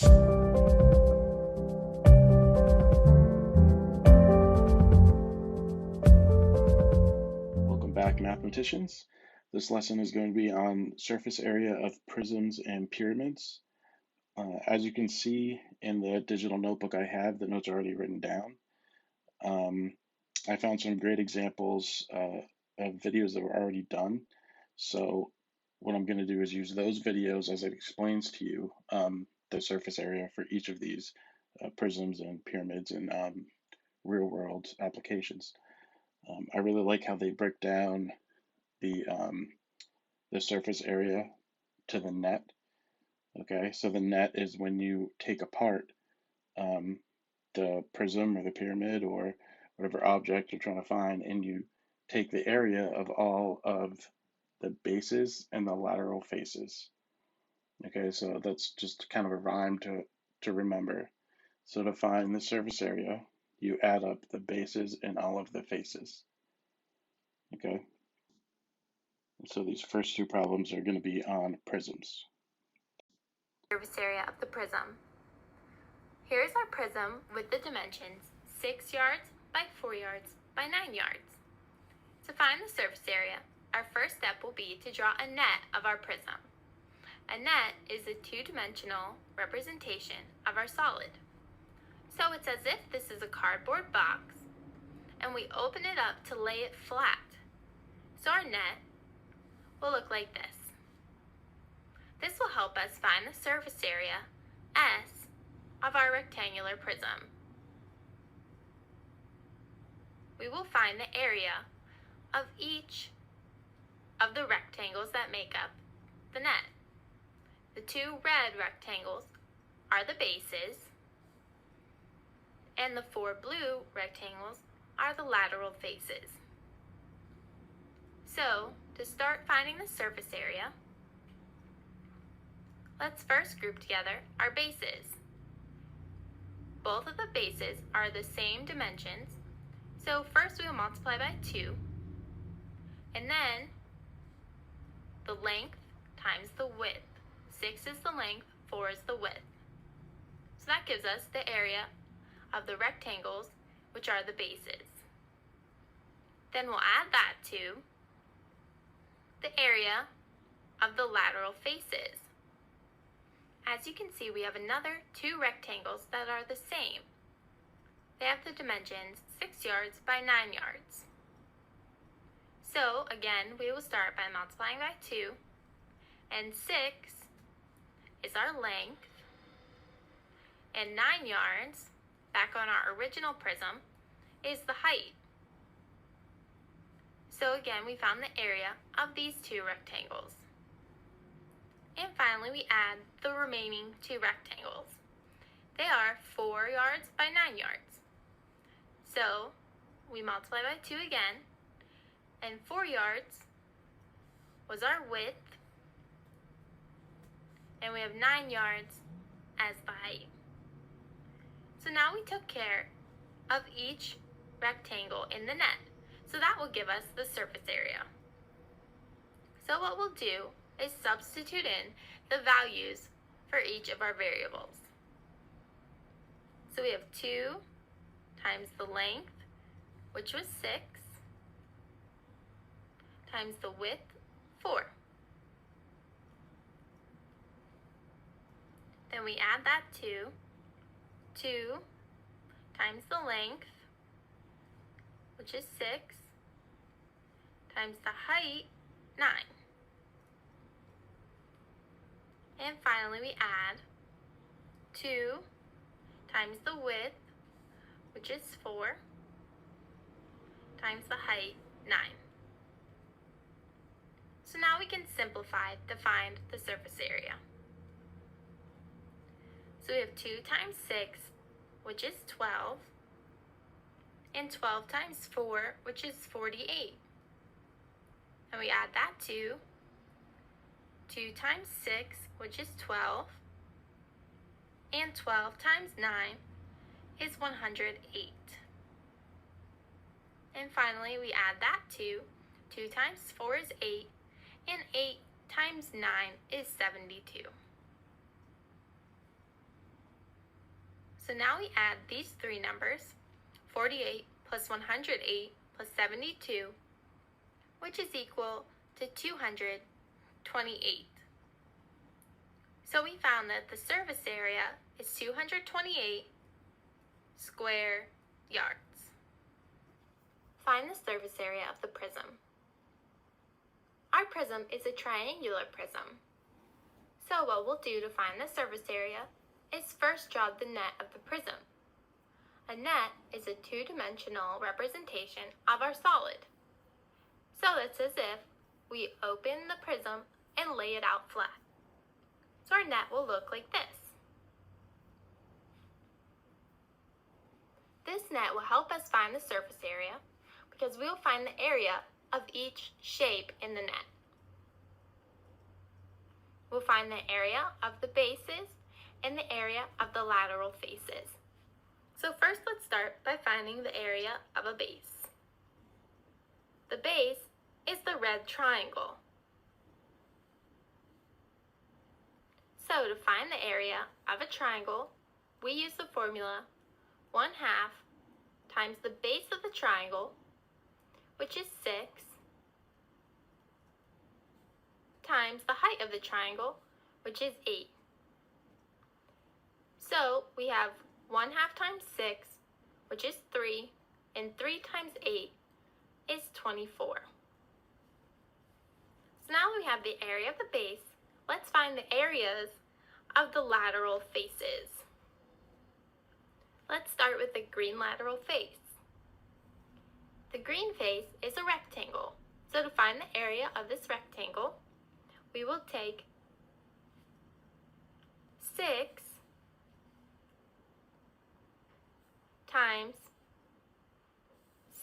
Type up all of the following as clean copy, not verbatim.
Welcome back, mathematicians. This lesson is going to be on surface area of prisms and pyramids. As you can see in the digital notebook I have, the notes are already written down. I found some great examples of videos that were already done. So what I'm going to do is use those videos as it explains to you the surface area for each of these prisms and pyramids and real world applications. I really like how they break down the surface area to the net. Okay, so the net is when you take apart the prism or the pyramid or whatever object you're trying to find, and you take the area of all of the bases and the lateral faces. Okay, so that's just kind of a rhyme to remember. So to find the surface area, you add up the bases and all of the faces. Okay, so these first two problems are going to be on prisms. Surface area of the prism. Here is our prism with the dimensions 6 yards by 4 yards by 9 yards. To find the surface area, our first step will be to draw a net of our prism. A net is a two-dimensional representation of our solid. So it's as if this is a cardboard box and we open it up to lay it flat. So our net will look like this. This will help us find the surface area, S, of our rectangular prism. We will find the area of each of the rectangles that make up the net. The two red rectangles are the bases, and the four blue rectangles are the lateral faces. So, to start finding the surface area, let's first group together our bases. Both of the bases are the same dimensions, so first we will multiply by 2, and then the length times the width. 6 is the length, 4 is the width. So that gives us the area of the rectangles, which are the bases. Then we'll add that to the area of the lateral faces. As you can see, we have another two rectangles that are the same. They have the dimensions 6 yards by 9 yards. So again, we will start by multiplying by 2, and 6 is our length, and 9 yards, back on our original prism, is the height. So again, we found the area of these two rectangles. And finally, we add the remaining two rectangles. They are 4 yards by 9 yards. So we multiply by 2 again, and 4 yards was our width, and we have 9 yards as the height. So now we took care of each rectangle in the net. So that will give us the surface area. So what we'll do is substitute in the values for each of our variables. So we have 2 times the length, which was 6, times the width, 4. Then we add that to 2 times the length, which is 6, times the height, 9. And finally we add 2 times the width, which is 4, times the height, 9. So now we can simplify to find the surface area. So we have 2 times 6, which is 12, and 12 times 4, which is 48. And we add that to 2 times 6, which is 12, and 12 times 9 is 108. And finally, we add that to 2 times 4 is 8, and 8 times 9 is 72. So now we add these three numbers, 48 plus 108 plus 72, which is equal to 228. So we found that the surface area is 228 square yards. Find the surface area of the prism. Our prism is a triangular prism. So what we'll do to find the surface area is first draw the net of the prism. A net is a two-dimensional representation of our solid. So it's as if we open the prism and lay it out flat. So our net will look like this. This net will help us find the surface area because we will find the area of each shape in the net. We'll find the area of the bases and the area of the lateral faces. So first let's start by finding the area of a base. The base is the red triangle. So to find the area of a triangle, we use the formula 1/2 times the base of the triangle, which is 6, times the height of the triangle, which is 8. So we have 1/2 times 6, which is 3, and 3 times 8 is 24. So now that we have the area of the base, let's find the areas of the lateral faces. Let's start with the green lateral face. The green face is a rectangle. So to find the area of this rectangle, we will take 6 times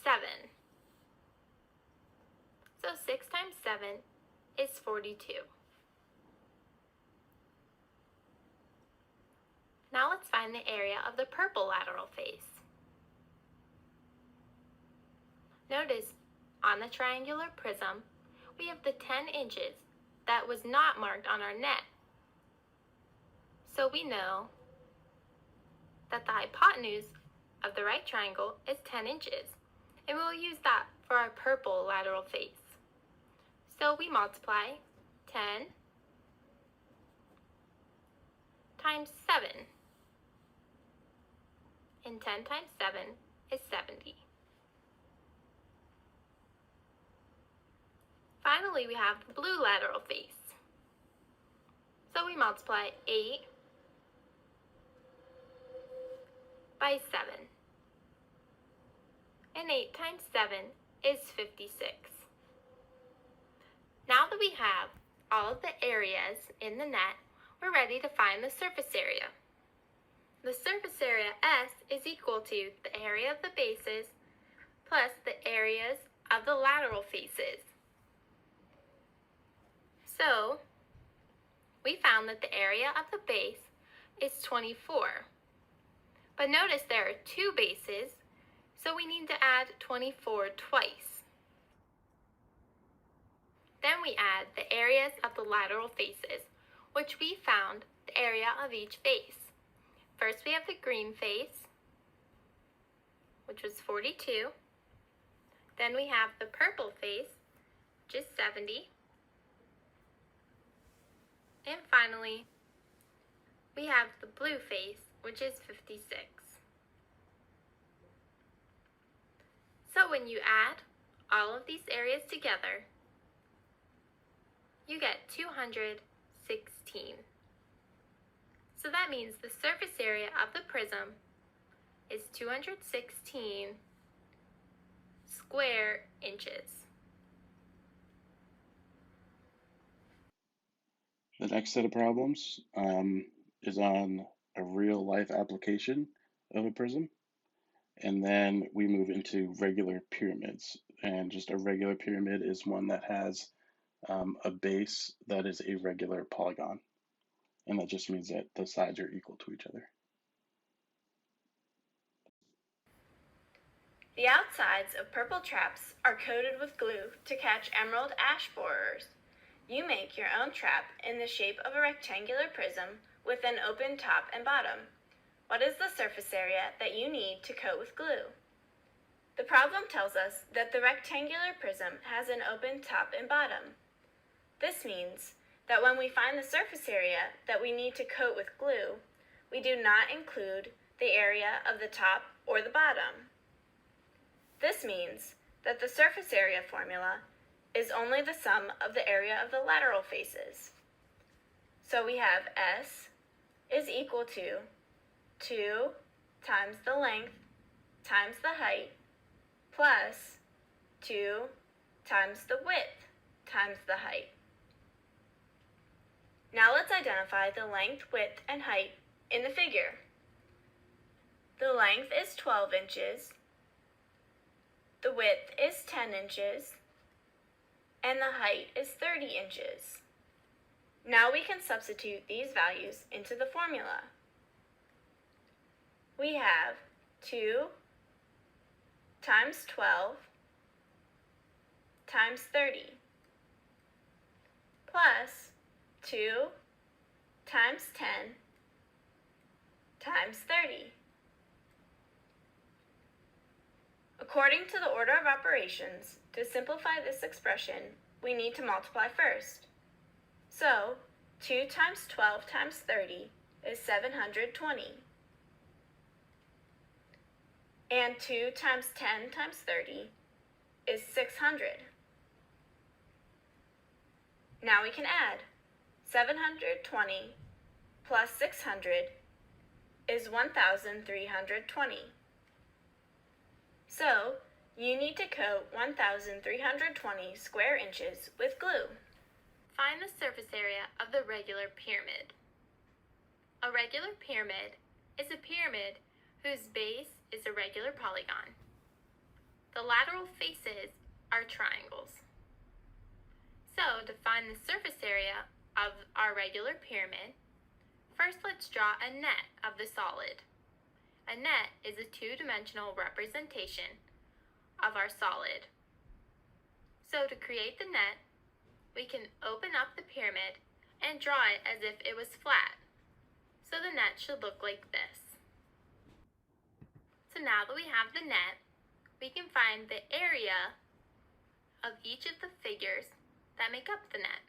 7. So 6 times 7 is 42. Now let's find the area of the purple lateral face. Notice on the triangular prism, we have the 10 inches that was not marked on our net. So we know that the hypotenuse of the right triangle is 10 inches, and we'll use that for our purple lateral face. So we multiply 10 times 7, and 10 times 7 is 70. Finally, we have the blue lateral face. So we multiply 8 by 7. And 8 times 7 is 56. Now that we have all of the areas in the net, we're ready to find the surface area. The surface area S is equal to the area of the bases plus the areas of the lateral faces. So, we found that the area of the base is 24. But notice there are two bases, so we need to add 24 twice. Then we add the areas of the lateral faces, which we found the area of each face. First we have the green face, which was 42. Then we have the purple face, which is 70. And finally, we have the blue face, which is 56. So when you add all of these areas together, you get 216. So that means the surface area of the prism is 216 square inches. The next set of problems is on a real life application of a prism. And then we move into regular pyramids. And just a regular pyramid is one that has a base that is a regular polygon. And that just means that the sides are equal to each other. The outsides of purple traps are coated with glue to catch emerald ash borers. You make your own trap in the shape of a rectangular prism with an open top and bottom. What is the surface area that you need to coat with glue? The problem tells us that the rectangular prism has an open top and bottom. This means that when we find the surface area that we need to coat with glue, we do not include the area of the top or the bottom. This means that the surface area formula is only the sum of the area of the lateral faces. So we have S is equal to 2 times the length times the height plus 2 times the width times the height. Now let's identify the length, width, and height in the figure. The length is 12 inches, the width is 10 inches, and the height is 30 inches. Now we can substitute these values into the formula. We have 2 times 12 times 30 plus 2 times 10 times 30. According to the order of operations, to simplify this expression, we need to multiply first. So, 2 times 12 times 30 is 720. And 2 times 10 times 30 is 600. Now we can add. 720 plus 600 is 1,320. So, you need to coat 1,320 square inches with glue. Find the surface area of the regular pyramid. A regular pyramid is a pyramid whose base is a regular polygon. The lateral faces are triangles. So, to find the surface area of our regular pyramid, first let's draw a net of the solid. A net is a two-dimensional representation of our solid. So to create the net, we can open up the pyramid and draw it as if it was flat. So the net should look like this. So now that we have the net, we can find the area of each of the figures that make up the net.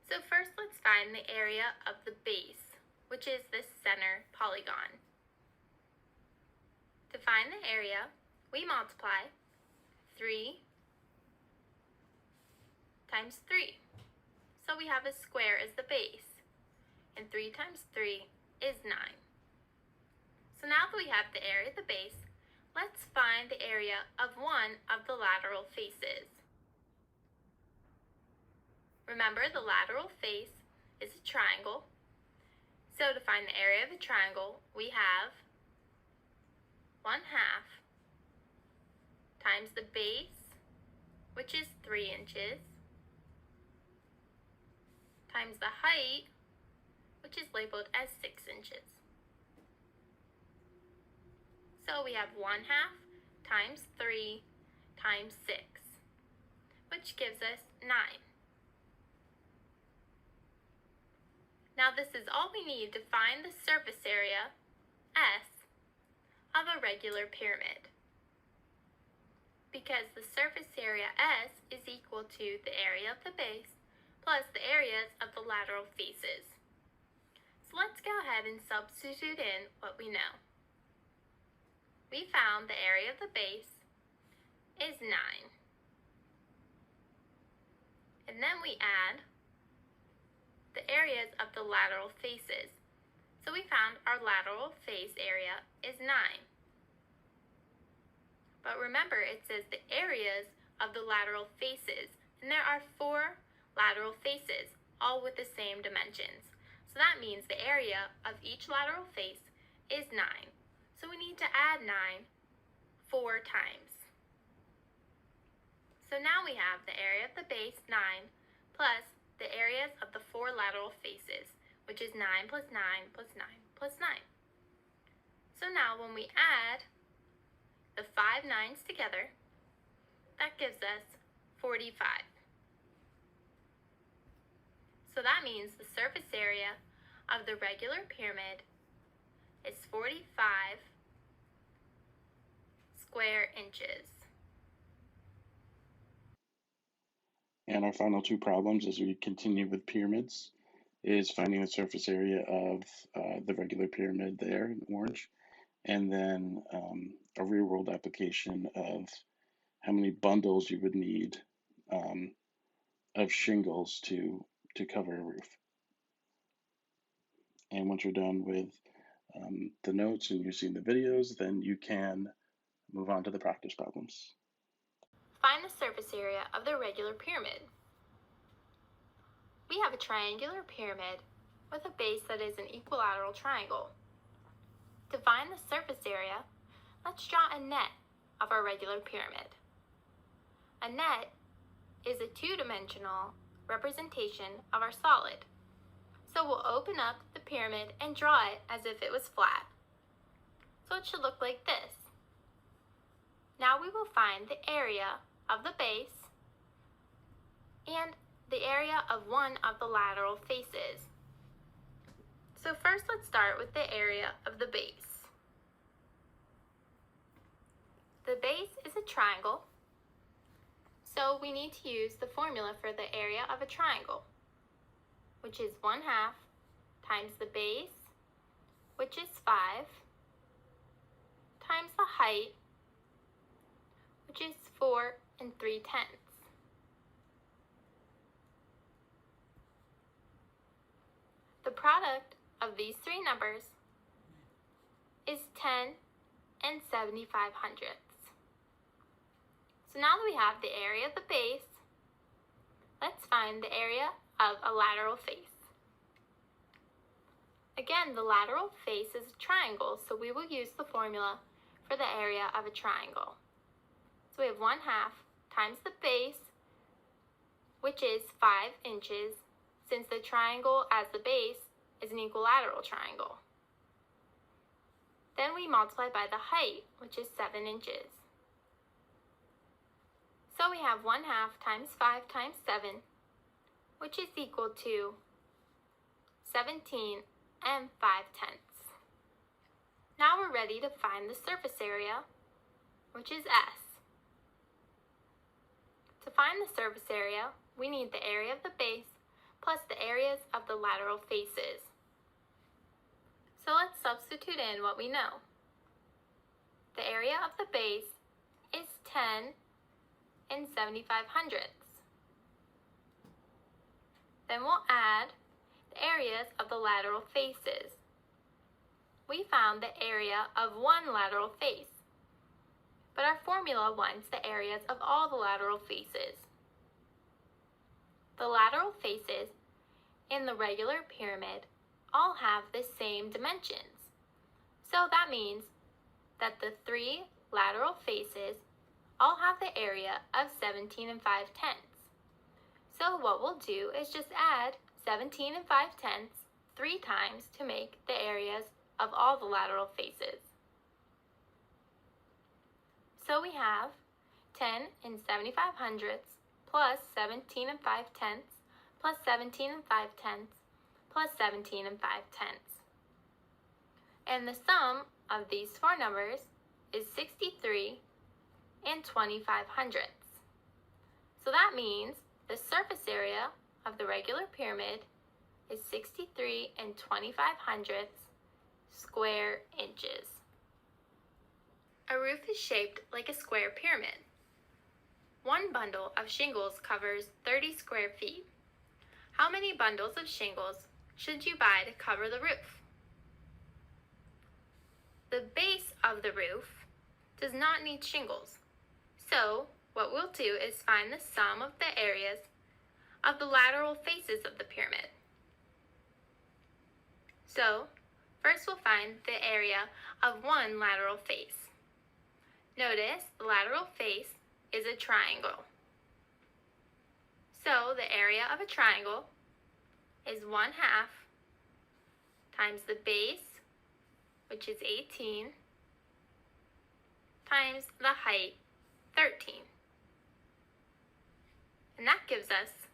So first let's find the area of the base, which is this center polygon. To find the area, we multiply 3 times 3. So we have a square as the base, and 3 times 3 is 9. So now that we have the area of the base, let's find the area of one of the lateral faces. Remember, the lateral face is a triangle. So to find the area of a triangle, we have 1/2 times the base, which is 3 inches, times the height, which is labeled as 6 inches. So we have 1/2 times 3 times 6, which gives us 9. Now this is all we need to find the surface area, S, of a regular pyramid. Because the surface area S is equal to the area of the base plus the areas of the lateral faces. So let's go ahead and substitute in what we know. We found the area of the base is 9. And then we add the areas of the lateral faces. So we found our lateral face area is 9. But remember, it says the areas of the lateral faces, and there are 4 lateral faces, all with the same dimensions. So that means the area of each lateral face is 9. So we need to add 9 4 times. So now we have the area of the base, 9, plus the areas of the 4 lateral faces, which is 9 plus 9 plus 9 plus 9. So now when we add the 5 9s together, that gives us 45. So that means the surface area of the regular pyramid is 45 square inches. And our final two problems as we continue with pyramids is finding the surface area of the regular pyramid there in orange, and then a real world application of how many bundles you would need of shingles to cover a roof. And once you're done with the notes and you've seen the videos, then you can move on to the practice problems. Find the surface area of the regular pyramid. We have a triangular pyramid with a base that is an equilateral triangle. To find the surface area, let's draw a net of our regular pyramid. A net is a two-dimensional representation of our solid. So we'll open up the pyramid and draw it as if it was flat. So it should look like this. Now we will find the area of the base and the area of one of the lateral faces. So first let's start with the area of the base. The base is a triangle, so we need to use the formula for the area of a triangle, which is 1/2 times the base, which is 5, times the height, which is 4 3/10. The product of these three numbers is 10 75/100. So now that we have the area of the base, let's find the area of a lateral face. Again, the lateral face is a triangle, so we will use the formula for the area of a triangle. So we have 1/2 times the base, which is 5 inches, since the triangle as the base is an equilateral triangle. Then we multiply by the height, which is 7 inches. So we have 1/2 times 5 times 7, which is equal to 17 5/10. Now we're ready to find the surface area, which is S. To find the surface area, we need the area of the base plus the areas of the lateral faces. So let's substitute in what we know. The area of the base is 10 75/100. Then we'll add the areas of the lateral faces. We found the area of one lateral face, but our formula wants the areas of all the lateral faces. The lateral faces in the regular pyramid all have the same dimensions. So that means that the three lateral faces all have the area of 17 5/10. So what we'll do is just add 17 5/10 3 times to make the areas of all the lateral faces. So we have 10 75/100 plus 17 5/10 plus 17 5/10 plus 17 5/10. And the sum of these four numbers is 63 25/100. So that means the surface area of the regular pyramid is 63 25/100 square inches. A roof is shaped like a square pyramid. One bundle of shingles covers 30 square feet. How many bundles of shingles should you buy to cover the roof? The base of the roof does not need shingles. So what we'll do is find the sum of the areas of the lateral faces of the pyramid. So first we'll find the area of one lateral face. Notice the lateral face is a triangle. So the area of a triangle is 1/2 times the base, which is 18, times the height, 13. And that gives us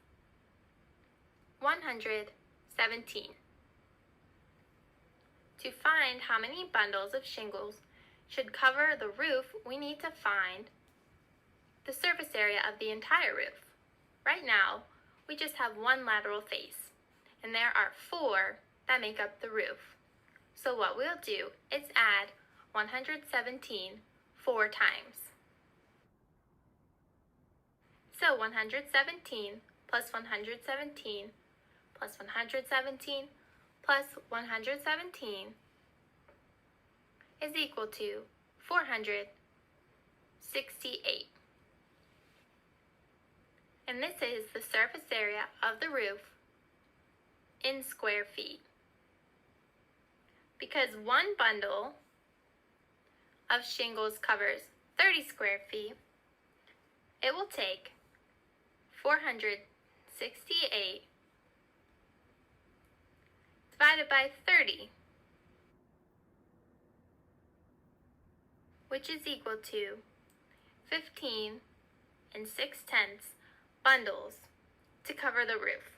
117. To find how many bundles of shingles should cover the roof, we need to find the surface area of the entire roof. Right now, we just have one lateral face, and there are 4 that make up the roof. So what we'll do is add 117 4 times. So 117 plus 117 plus 117 plus 117 is equal to 468. And this is the surface area of the roof in square feet. Because one bundle of shingles covers 30 square feet, it will take 468 divided by 30, which is equal to 15 6/10 bundles to cover the roof.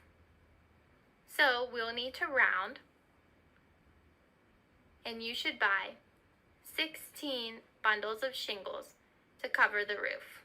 So we'll need to round, and you should buy 16 bundles of shingles to cover the roof.